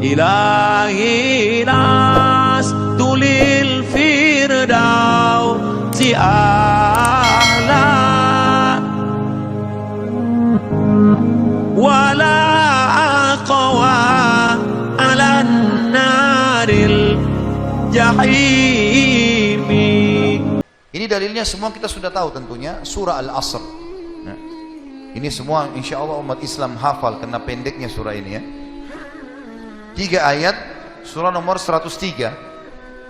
إلهي لست للفردوس أعلى ولا أقوى على النار الجحيم. Ini dalilnya semua kita sudah tahu tentunya, surah Al-Asr. Nah, ini semua insya Allah umat Islam hafal karena pendeknya surah ini ya. 3 ayat, surah nomor 103.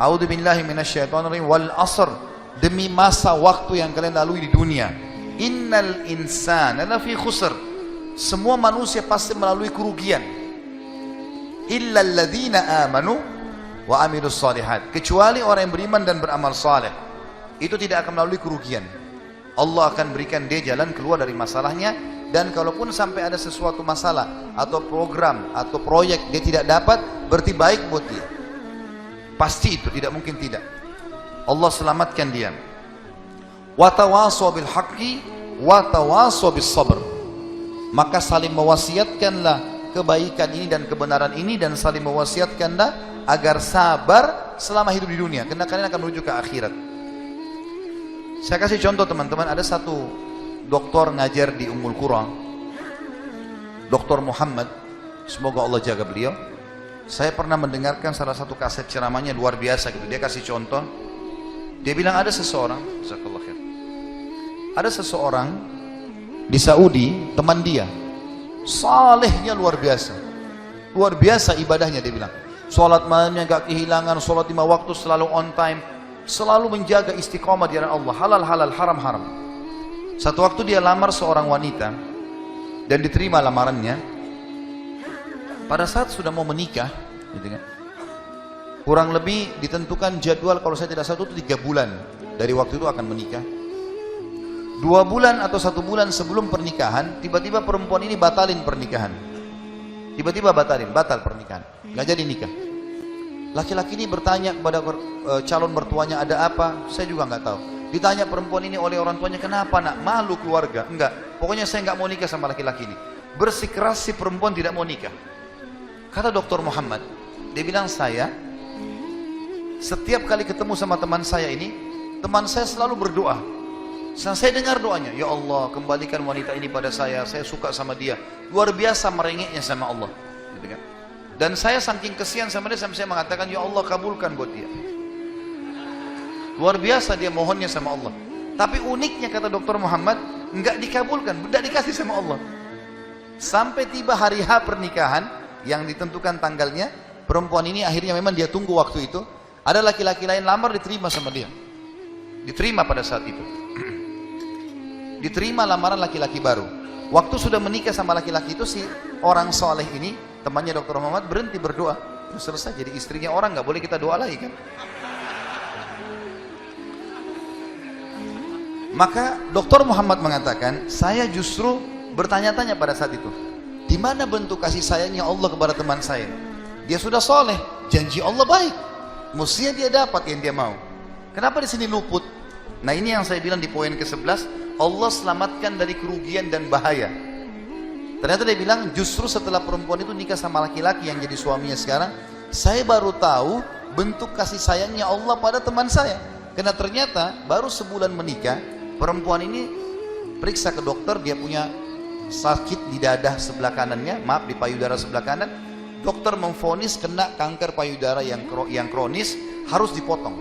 A'udzubillahi minasyaitonirrajim. Wal asr, demi masa waktu yang kalian lalui di dunia. Innal insana lafi khusr, semua manusia pasti melalui kerugian. Illal ladzina amanu wa amilus shalihat, kecuali orang yang beriman dan beramal saleh. Itu tidak akan melalui kerugian. Allah akan berikan dia jalan keluar dari masalahnya. Dan kalaupun sampai ada sesuatu masalah atau program atau proyek dia tidak dapat, berarti baik buat dia. Pasti itu, tidak mungkin tidak. Allah selamatkan dia. Wa tawasaw bil haqqi wa tawasaw bis sabr, maka saling mewasiatkanlah kebaikan ini dan kebenaran ini, dan saling mewasiatkanlah agar sabar selama hidup di dunia, karena kalian akan menuju ke akhirat. Saya kasih contoh teman-teman, ada satu doktor ngajar di Ummul Qura, Dr. Muhammad, semoga Allah jaga beliau. Saya pernah mendengarkan salah satu kaset ceramahnya luar biasa gitu. Dia kasih contoh, dia bilang ada seseorang, ada seseorang di Saudi, teman dia, salehnya luar biasa ibadahnya. Dia bilang sholat malamnya gak kehilangan, sholat 5 waktu selalu on time, selalu menjaga istiqomah di jalan Allah, halal halal, haram haram. Satu waktu dia lamar seorang wanita dan diterima lamarannya. Pada saat sudah mau menikah, gitu kan, kurang lebih ditentukan jadwal, kalau saya tidak salah itu 3 bulan dari waktu itu akan menikah. 2 bulan atau 1 bulan sebelum pernikahan, tiba-tiba perempuan ini batalin pernikahan. Tiba-tiba batal pernikahan, nggak jadi nikah. Laki-laki ini bertanya kepada calon mertuanya, ada apa? Saya juga nggak tahu. Ditanya perempuan ini oleh orang tuanya, kenapa nak? Malu keluarga? Enggak, pokoknya saya nggak mau nikah sama laki-laki ini. Bersikeras si perempuan tidak mau nikah. Kata Dr. Muhammad, dia bilang, saya setiap kali ketemu sama teman saya ini, teman saya selalu berdoa. Saya dengar doanya, ya Allah kembalikan wanita ini pada saya suka sama dia. Luar biasa merengeknya sama Allah, gitu kan. Dan saya saking kesian sama dia, sampai saya mengatakan, ya Allah kabulkan buat dia. Luar biasa dia mohonnya sama Allah. Tapi uniknya kata Dr. Muhammad, enggak dikabulkan, enggak dikasih sama Allah. Sampai tiba hari H pernikahan yang ditentukan tanggalnya, perempuan ini akhirnya memang dia tunggu waktu itu. Ada laki-laki lain lamar, diterima sama dia. Diterima pada saat itu. Diterima lamaran laki-laki baru. Waktu sudah menikah sama laki-laki itu, si orang soleh ini, temannya Dr. Muhammad, berhenti berdoa. Terus selesai, jadi istrinya orang, nggak boleh kita doa lagi kan. Maka Dr. Muhammad mengatakan, saya justru bertanya-tanya pada saat itu, di mana bentuk kasih sayangnya Allah kepada teman saya? Dia sudah soleh, janji Allah baik, mestinya dia dapat yang dia mau. Kenapa di sini luput? Nah ini yang saya bilang di poin ke-11, Allah selamatkan dari kerugian dan bahaya. Ternyata dia bilang, justru setelah perempuan itu nikah sama laki-laki yang jadi suaminya sekarang, saya baru tahu bentuk kasih sayangnya Allah pada teman saya. Karena ternyata baru sebulan menikah, perempuan ini periksa ke dokter, dia punya sakit di dada sebelah kanannya, maaf di payudara sebelah kanan. Dokter memvonis kena kanker payudara yang kronis, harus dipotong.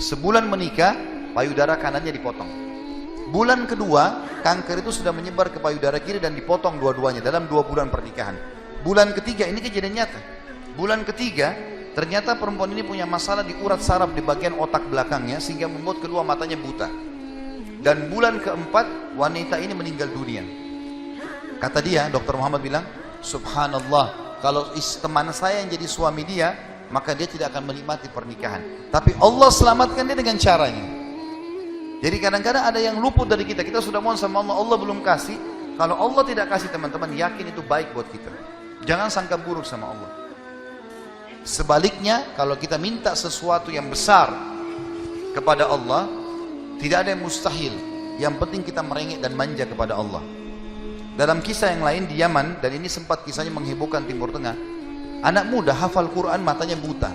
Sebulan menikah, payudara kanannya dipotong. Bulan kedua, kanker itu sudah menyebar ke payudara kiri dan dipotong dua-duanya dalam 2 bulan pernikahan. Bulan ketiga, ini kejadian nyata. Bulan ketiga, ternyata perempuan ini punya masalah di urat saraf di bagian otak belakangnya, sehingga membuat kedua matanya buta. Dan bulan keempat, wanita ini meninggal dunia. Kata dia, Dr. Muhammad bilang, subhanallah, kalau teman saya yang jadi suami dia, maka dia tidak akan menikmati pernikahan. Tapi Allah selamatkan dia dengan caranya. Jadi kadang-kadang ada yang luput dari kita. Kita sudah mohon sama Allah, Allah belum kasih. Kalau Allah tidak kasih, teman-teman, yakin itu baik buat kita. Jangan sangka buruk sama Allah. Sebaliknya, kalau kita minta sesuatu yang besar kepada Allah, tidak ada yang mustahil. Yang penting kita merengek dan manja kepada Allah. Dalam kisah yang lain di Yaman, dan ini sempat kisahnya menghebohkan Timur Tengah, Anak muda hafal Quran, matanya buta.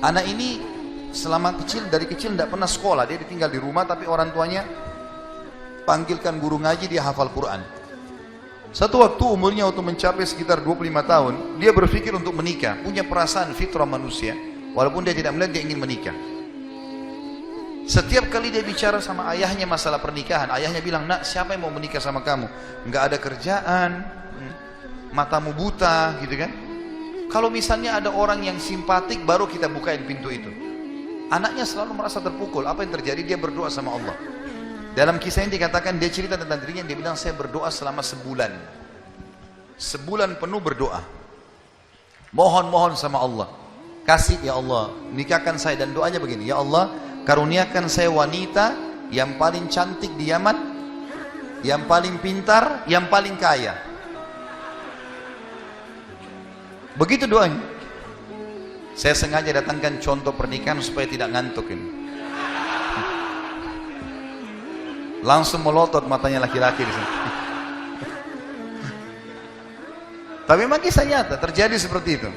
Anak ini selama kecil, dari kecil tidak pernah sekolah, dia tinggal di rumah, tapi orang tuanya panggilkan guru ngaji, dia hafal Quran. Satu waktu umurnya waktu mencapai sekitar 25 tahun, dia berpikir untuk menikah, punya perasaan fitrah manusia, walaupun dia tidak melihat dia ingin menikah. Setiap kali dia bicara sama ayahnya masalah pernikahan, ayahnya bilang, nak, siapa yang mau menikah sama kamu? Nggak ada kerjaan, matamu buta, gitu kan? Kalau misalnya ada orang yang simpatik, baru kita bukain pintu itu. Anaknya selalu merasa terpukul. Apa yang terjadi? Dia berdoa sama Allah. Dalam kisah ini dikatakan, dia cerita tentang dirinya, dia bilang, saya berdoa selama sebulan. Sebulan penuh berdoa. Mohon-mohon sama Allah. Kasih ya Allah, nikahkan saya. Dan doanya begini, ya Allah, karuniakan saya wanita yang paling cantik di Yaman, yang paling pintar, yang paling kaya. Begitu doanya. Saya sengaja datangkan contoh pernikahan supaya tidak ngantuk ini. Langsung melotot matanya laki-laki di sini. Tapi memang kisah nyata terjadi seperti itu.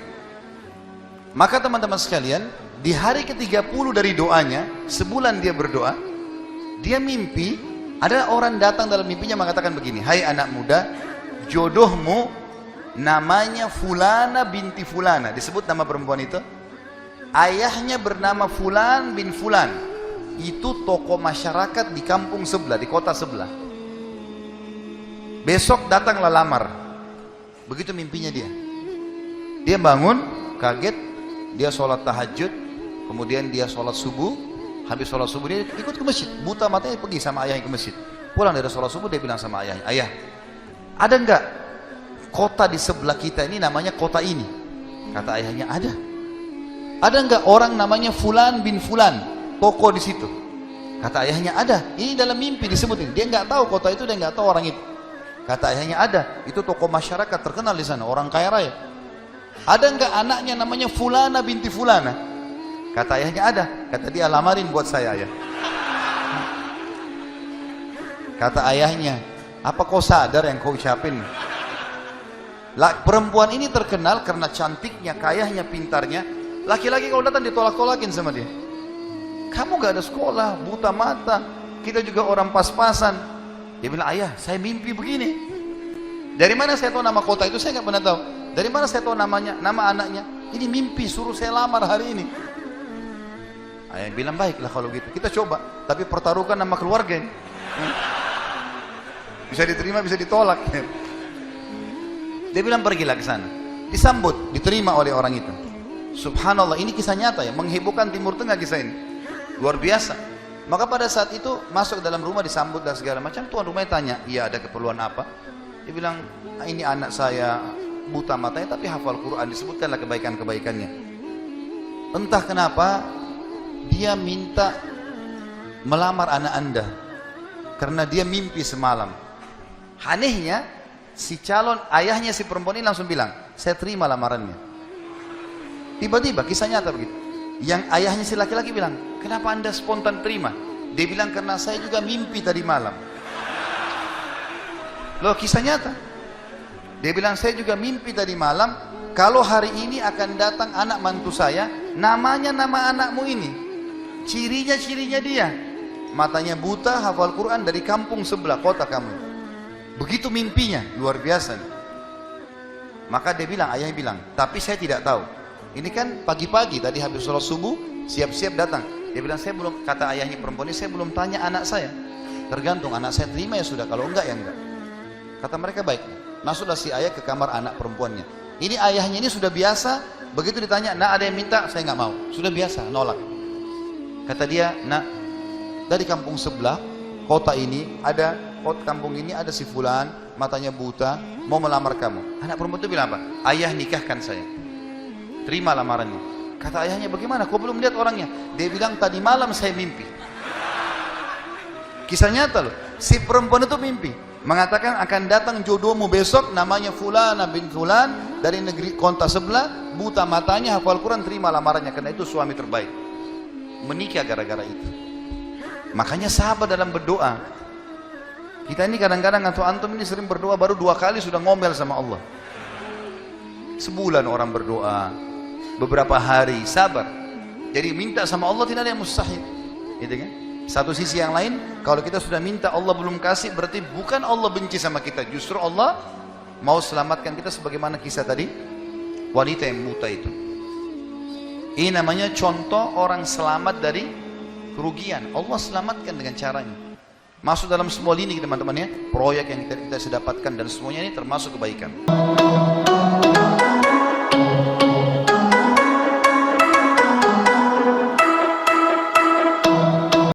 Maka teman-teman sekalian, di hari ke-30 dari doanya, sebulan dia berdoa, dia mimpi, ada orang datang dalam mimpinya mengatakan begini, hai anak muda, jodohmu namanya Fulana binti Fulana. Disebut nama perempuan itu. Ayahnya bernama Fulan bin Fulan. Itu tokoh masyarakat di kampung sebelah, di kota sebelah. Besok datanglah lamar. Begitu mimpinya dia. Dia bangun, kaget, dia sholat tahajud, kemudian dia sholat subuh. Habis sholat subuh dia ikut ke masjid. Buta matanya pergi sama ayahnya ke masjid. Pulang dari sholat subuh dia bilang sama ayahnya, ayah, ada enggak kota di sebelah kita ini namanya kota ini? Kata ayahnya, ada. Ada enggak orang namanya Fulan bin Fulan, toko di situ? Kata ayahnya, ada. Ini dalam mimpi disebut ini. Dia nggak tahu kota itu, dia nggak tahu orang itu. Kata ayahnya, ada. Itu toko masyarakat terkenal di sana, orang kaya raya. Ada nggak anaknya namanya Fulana binti Fulana? Kata ayahnya, ada. Kata dia, lamarin buat saya, ayah. Kata ayahnya, apa kau sadar yang kau ucapin? Perempuan ini terkenal karena cantiknya, kayanya, pintarnya. Laki-laki kalau datang ditolak-tolakin sama dia. Kamu gak ada sekolah, buta mata, kita juga orang pas-pasan. Dia bilang, ayah, saya mimpi begini. Dari mana saya tahu nama kota itu? Saya gak pernah tahu. Dari mana saya tahu namanya, nama anaknya? Ini mimpi, suruh saya lamar hari ini. Ayah bilang, baiklah kalau gitu, kita coba. Tapi pertaruhkan nama keluarga ini. Bisa diterima, bisa ditolak. Dia bilang, pergilah ke sana. Disambut, diterima oleh orang itu. Subhanallah, ini kisah nyata ya, menghebohkan Timur Tengah kisah ini. Luar biasa. Maka pada saat itu masuk dalam rumah, disambut dan segala macam. Tuan rumahnya tanya, iya ada keperluan apa? Dia bilang, ini anak saya buta matanya tapi hafal Quran, disebutkanlah kebaikan-kebaikannya. Entah kenapa dia minta melamar anak anda karena dia mimpi semalam. Anehnya si calon ayahnya si perempuan ini langsung bilang, saya terima lamarannya. Tiba-tiba kisah nyata begitu. Yang ayahnya si laki-laki bilang, kenapa anda spontan terima? Dia bilang, karena saya juga mimpi tadi malam. Loh, kisah nyata. Dia bilang, saya juga mimpi tadi malam, kalau hari ini akan datang anak mantu saya, namanya nama anakmu ini. Cirinya dia. Matanya buta, hafal Quran, dari kampung sebelah kota kamu. Begitu mimpinya, luar biasa. Maka dia bilang, ayahnya bilang, tapi saya tidak tahu. Ini kan pagi-pagi tadi habis sholat subuh, siap-siap datang. Dia bilang, saya belum, kata ayahnya perempuan ini, saya belum tanya anak saya. Tergantung, anak saya terima ya sudah, kalau enggak ya enggak. Kata mereka, baik. Masuklah si ayah ke kamar anak perempuannya. Ini ayahnya ini sudah biasa, begitu ditanya, nak ada yang minta, saya nggak mau. Sudah biasa, nolak. Kata dia, nak, dari kampung sebelah, kota ini, kampung ini ada si Fulan, matanya buta, mau melamar kamu. Anak perempuan itu bilang apa? Ayah nikahkan saya. Terima lamarannya. Kata ayahnya, bagaimana? Kau belum lihat orangnya? Dia bilang, tadi malam saya mimpi. Kisah nyata loh. Si perempuan itu mimpi, mengatakan akan datang jodohmu besok, namanya Fulana bin Fulan, dari negeri kota sebelah, buta matanya, hafal Quran, terima lamarannya, karena itu suami terbaik. Menikah gara-gara itu. Makanya sahabat dalam berdoa. Kita ini kadang-kadang atau antum ini sering berdoa baru 2 kali sudah ngomel sama Allah. sebulan orang berdoa, beberapa hari, sabar. Jadi minta sama Allah tidak ada yang mustahil, gitu kan? Satu sisi yang lain, kalau kita sudah minta Allah belum kasih, berarti bukan Allah benci sama kita, justru Allah mau selamatkan kita, sebagaimana kisah tadi wanita yang buta itu. Ini namanya contoh orang selamat dari kerugian. Allah selamatkan dengan caranya. Masuk dalam semua lini teman-teman ya, proyek yang kita dapatkan dan semuanya ini termasuk kebaikan.